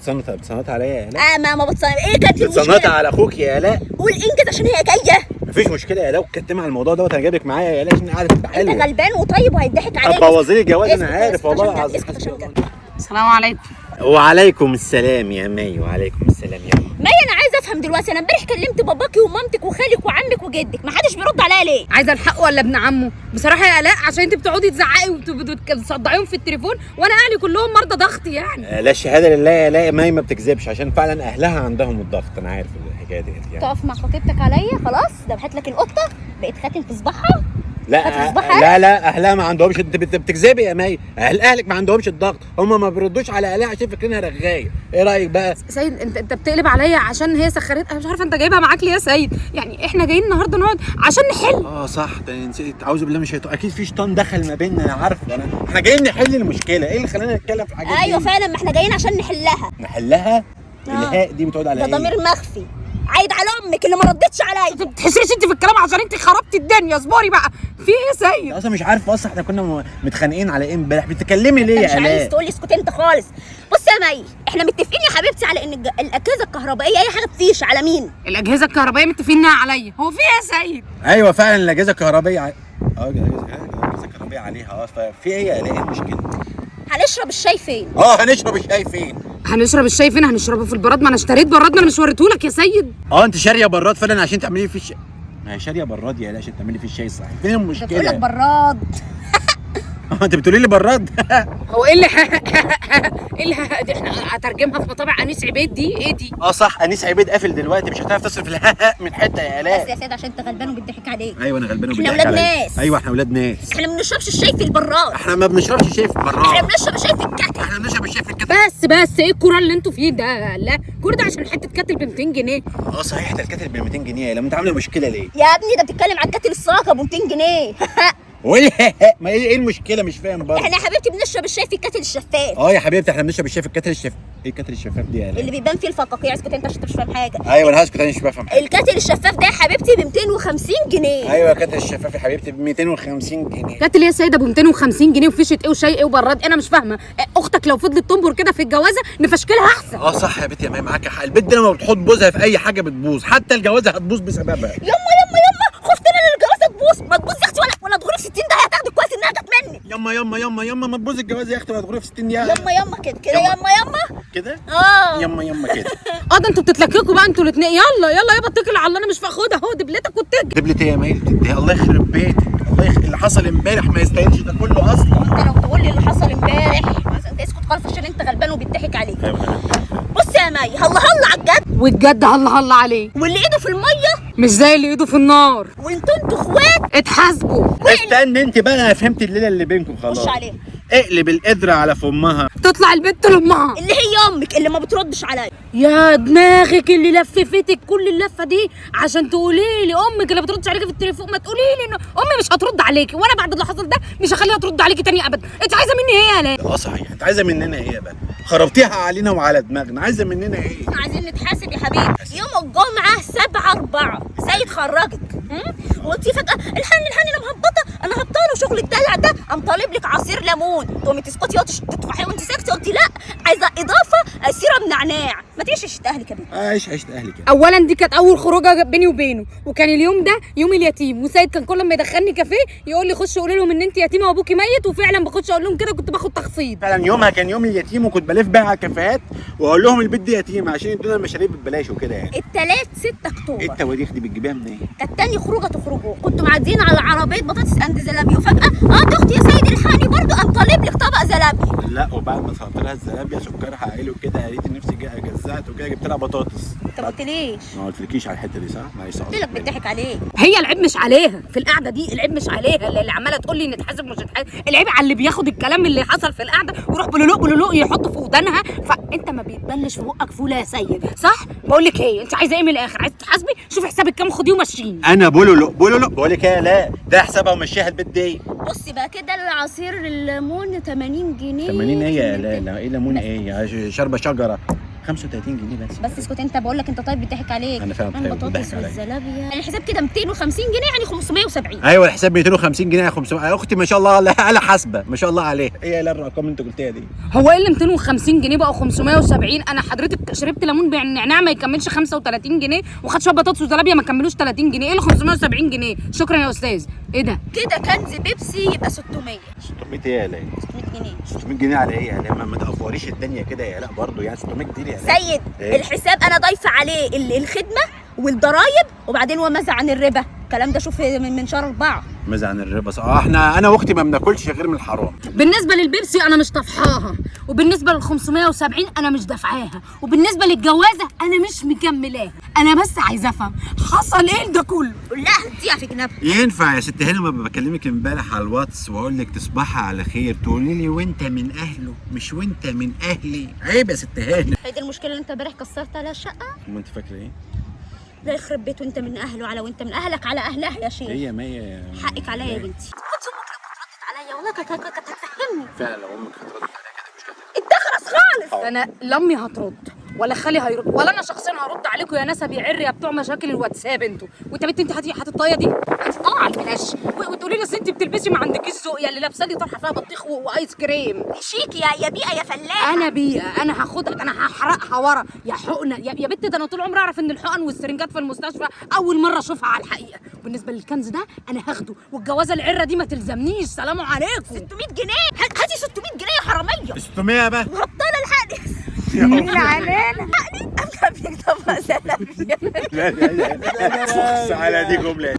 بتصنط عليا يا الاء؟ ما بتصنط. ايه كانت المشكله؟ بتصنط على اخوك يا الاء. قول انجز عشان هي جايه. مفيش مشكله يا الاء، وكتم على الموضوع دوت. انا جايبك معايا يا الاء عشان قاعده تبقى حلوه. انت غلبان وطيب وهيضحك عليك. هتبوظي لي الجواز انا عارف والله العظيم. السلام عليكم. وعليكم السلام يا مي. وعليكم السلام يا مي. انا عايزه افهم دلوقتي. انا امبارح كلمت باباكي ومامتك وخالك وعمك وجدك، ما حدش بيرد عليا ليه؟ عايزه الحق ولا ابن عمه؟ بصراحه يا الاء عشان انت بتقعدي تزعقي وتصدعيهم في التليفون، وانا اهلي كلهم مرضى ضغط يعني. لا الشهاده لله يا الاء، مي ما بتكذبش عشان فعلا اهلها عندهم الضغط. انا عارف الحكايه ديت يعني. تقف مع خطيبتك عليا خلاص؟ ذبحت لك القطه بقيت خاتم في صباعها. لا اهلها ما عندهمش. انت بتكذبي يا مي. اهلك ما عندهمش الضغط، هم ما بيردوش على اهلها عشان فاكرينها رغايه. ايه رايك بقى؟ سيد انت بتقلب عليا عشان هي سخرتها. انا مش عارفه انت جايبها معاك ليه يا سيد. يعني احنا جايين النهارده نقعد عشان نحل. صح، ده نسيت. اعوذ بالله من الشيطان. اكيد في شيطان دخل ما بيننا. انا عارف. احنا جايين نحل المشكله. ايه اللي خلانا نتكلم في حاجات ايوه فعلا، ما احنا جايين عشان نحلها. الهاء دي بتقعد على ده ضمير مخفي عايد على امك اللي ما ردتش عليا. ما بتحسيش انت في الكلام عشان انت خربتي الدنيا. اصبري بقى. في ايه يا سيد؟ اصلا مش عارف. احنا كنا متخانقين على ايه امبارح؟ بتتكلمي ليه يا الاء؟ مش عايز تقولي اسكتي انت خالص. بصي يا مي، احنا متفقين يا حبيبتي على ان الاجهزه الكهربائيه اي حاجه تفيش على مين؟ الاجهزه الكهربائيه متفقين عليا. هو في ايه يا سيد؟ ايوه فعلا الاجهزه الكهربائيه الاجهزه الكهربائيه عليها. ففي ايه يا الاء؟ ايه المشكله؟ هنشرب الشاي فين؟ هنشرب الشاي فين؟ هنشرب الشاي فين؟ هنشربه في البراد. ما انا اشتريت براد، ما انا مش وريتهولك يا سيد. انت شاريه براد فعلا عشان تعملي فيه الشاي. ما هي شاريه براد يا لا عشان تعملي فيه الشاي. صح. فين المشكله؟ بقول لك براد. انت بتقولي لي براد؟ هو ايه اللي ايه اللي دي؟ احنا هترجمها في مطابع انيس عبيد دي. ايه دي؟ صح، انيس عبيد قافل دلوقتي. مش هتعرف تصرف الهاء من حته يا الاء. بس يا سيد عشان انت غلبان وبيضحك عليك. ايوه انا غلبان احنا ولاد ناس. ايوه احنا ولاد ناس. احنا ما بنشربش الشاي في البراد. احنا ما بنشربش شاي في البراد. احنا بنشرب الشاي في الكتل. احنا بنشرب الشاي في الكتل. بس ايه الكوره اللي انتوا فيه ده؟ لا الكوره ده عشان حته كتل ب 200 جنيه. صحيح، ده الكتل ب 200 جنيه. لما انت عامله مشكله ليه؟ يا ابني ده بتتكلم على الكتل الصاغه ب 200 جنيه. ما ايه المشكله؟ مش فاهم برضه. احنا يا حبيبتي بنشرب الشاي في الكتل الشفاف. يا حبيبتي احنا بنشرب الشاي في الكتل الشفاف. ايه الكتل الشفاف دي يا اللي بيبان فيه الفقاقيع. اسكت انت عشان انت مش فاهم حاجه. ايوه انا هسكت. انا مش بفهم حاجه. الكتل الشفاف ده يا حبيبتي ب 250 جنيه. ايوه الكتل الشفاف يا حبيبتي ب 250 جنيه. كتل يا سيده ب 250 جنيه وفيشه ايه وشاي ايه وبراد. انا مش فاهمه. اختك لو فضلت تنبر كده في الجوازه نفشكلها احسن. صح يا بنتي يا ماما معاكي حق. البنت لما بتحط بوزها في اي حاجه بتبوظ، حتى الجوازه هتبوظ بسببها. يما خفت انا ان الجوازه تبوظ. ما تبوظ يا اختي ولا تغري في 60 دقيقه. هتاخدي كويس انها جت مني. يما ما تبوظ الجواز يا اختي ولا تغري في 60 دقيقه. يما كده يما كده. يما كده. ده انتوا بتتلككوا بقى انتوا الاثنين. يلا يابا اتكل على الله. انا مش فاخدها اهو دبلتك واتكل. دبلت ايه يا مي؟ الله يخرب بيتك. اللي حصل امبارح ما يستاهلش ده كله اصلا. انت لو تقول لي اللي حصل امبارح انت اسكت خالص عشان انت غلبان وبيضحك عليك. بص يا مي، هلا على الجد. والجد هلا عليه. واللي ايده في الميه مش زي اللي ايده في النار. وانتوا اخوات اتحاسبوا. استنى انت بقى. انا فهمت الليله اللي بينكم خلاص. خش عليها. اقلب القدره على فمها. تطلع البنت لامها اللي هي امك اللي ما بتردش عليا. يا دماغك اللي لففتك كل اللفه دي عشان تقولي لي امك اللي بتردش عليكي في التليفون. ما تقولي لي ان امي مش هترد عليكي، وانا بعد اللي حصل ده مش هخليها ترد عليكي تاني ابدا. انت عايزه مني ايه يا لا؟ صحيح. انت عايزه مننا ايه بقى؟ خربتيها علينا وعلى دماغنا. عايزه مننا ايه؟ احنا عايزين نتحاسب يا حبيبي. يوم الجمعه 7/4 سيد خرجك وانتي فجاه الحني انا مهبطه. انا هبطانه وشغل الدلع ده. قام طالب لك عصير ليمون. تقومي تسكتي تطفحي وانت ساكته. قلتي لا عايزه اضافه سيرم نعناع. ما تعيش عيشه اهلك يا بنتي. عشت اهلك. اولا دي كانت اول خروجه بيني وبينه، وكان اليوم ده يوم اليتيم، وسيد كان كل ما يدخلني كافيه يقول لي خش قولي لهم ان انت يتيمه وابوكي ميت. وفعلا بخش اقول لهم كده. كنت باخد تخفيض. فعلا يومها كان يوم اليتيم، وكنت بلف بقى على الكافيهات واقول لهم البيت دي يتيمه عشان يدونا المشاريب ببلاش وكده يعني. التلات 6 اكتوبر. ايه التواريخ دي بتجيبيها منين؟ كانت تاني خروجه تخرجوا. كنتوا معديين على عربيه بطاطس اند زلابي، وفجاه اختي يا سيد الحقني برضه قام طالب لك طبق زلابي. لا وبعد ما طلبت لها الزلابيه سكرها عالي وكده قالت نفسي جزعت وكده جبت لها بطاطس. انت ما قلتليش. ما قلتلكيش على الحته دي صح؟ معلش قلت لك بتضحك عليك. هي العيب مش عليها في القعده دي. العيب مش عليها اللي عماله تقول لي نتحاسب مش نتحاسب. العيب على اللي بياخد الكلام اللي حصل في القعده ويروح بلولوق يحطه في ودانها. فانت ما بيتبلش في بقك فوله يا سيد صح؟ بقول لك ايه، انت عايزه ايه من الاخر؟ عايزه تحاسبي؟ شوفي حسابك كام خديه ومشيني. انا بولولو بقول لك ايه لا ده حسابها ومشيها البيت دي. بصي بقى كده العصير الليمون 80 جنيه. 80 ايه يا لا ايه ليمون ايه؟ شاربه شجره 35 جنيه بس. بس اسكت انت، بقول لك انت طيب بيضحك عليك. انا فاهم طيب البطاطس بيضحك عليا. والزلابيه الحساب كده 250 جنيه يعني 570. ايوه الحساب 250 جنيه 500. يا اختي ما شاء الله آلة حاسبه ما شاء الله عليه. ايه لا الارقام اللي انت قلتيها دي؟ هو ايه اللي 250 جنيه بقوا 570؟ انا حضرتك شربت ليمون بالنعناع ما يكملش 35 جنيه، وخدت شويه بطاطس وزلابيه ما كملوش 30 جنيه. ايه اللي 570 جنيه؟ شكرا يا استاذ. ايه ده؟ كده كنز بيبسي يبقى 600. 600 ايه يا لا؟ 600 جنيه. 600 جنيه على ايه يعني؟ ما تقفوريش الدنيا كده يا لا برضه يعني 600 كتير يعني. سيد إيه؟ الحساب انا ضايفه عليه الخدمه والضرايب وبعدين وماذا عن الربا. الكلام ده شوف من شهر 4. ماذا عن الربا؟ احنا انا واختي ما بناكلش غير من الحرام. بالنسبه للبيبسي انا مش طفحاها، وبالنسبه لل 570 انا مش دافعاها، وبالنسبه للجوازه انا مش مكملاها. انا بس عايزه افهم حصل ايه ده كله؟ قول لها هديها في جنبها. ينفع يا ست هانم لما بكلمك امبارح على الواتس واقول لك تصبحي على خير تقولي لي وانت من اهله مش وانت من اهلي؟ عيب يا ست هانم. هي دي المشكله اللي انت امبارح كسرت عليها الشقه. وانت فاكره ايه؟ لا يخرب بيت وانت من اهله على وانت من اهلك على اهلها يا شيخ. هي مية حقك عليا يا بنتي. خد امك لما ردت عليا والله كانت هتفهمني. فعلا لو امك هترد عليها كده مش كده. اتخرس خالص. انا لا امي هترد ولا خالي هيرد ولا انا شخصيا هرد عليكم يا ناس يا عري يا بتوع مشاكل الواتساب. انتوا وانت بنت انت هتطايه دي هتطلع على الفلاش وتقولي لي اصل انت بتلبسي ما عندكيش ذوق يا اللي لابسه لي طرحه فيها بطيخ وايس كريم. شيك يا بيئه يا فلاح. انا بيئه، انا هاخدها، انا هحرقها ورا يا حقنه يا بنت. ده انا طول عمري اعرف ان الحقن والسرنجات في المستشفى اول مره اشوفها على الحقيقه. بالنسبه للكنز ده انا هاخده، والجوازه العره دي ما تلزمنيش. سلام عليكم. 600 جنيه هاتي 600 جنيه يا حراميه. 600 بقى. بطل الحقني. مين علينا؟ أنا بيكتب زلابيه. لا على دي جمله